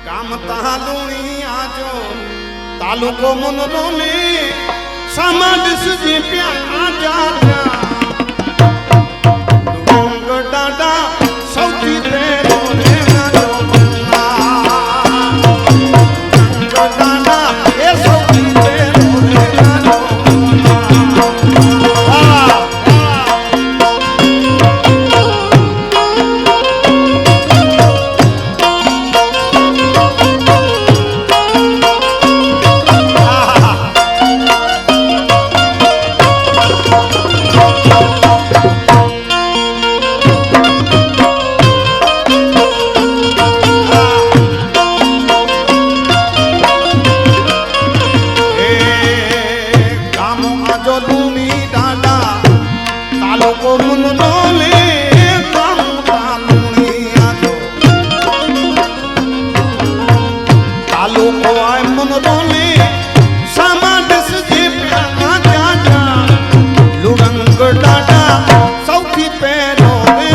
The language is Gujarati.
ગામ તાલુણી આજો તાલુકો મનરોલી સમાજ સુજી પ્યા આજા ડુંગ દાદા સૌથી પહેલો રે મારો ડુંગ દાદા એ સૌથી પહેલો રે મારો સૌથી પહેલો રે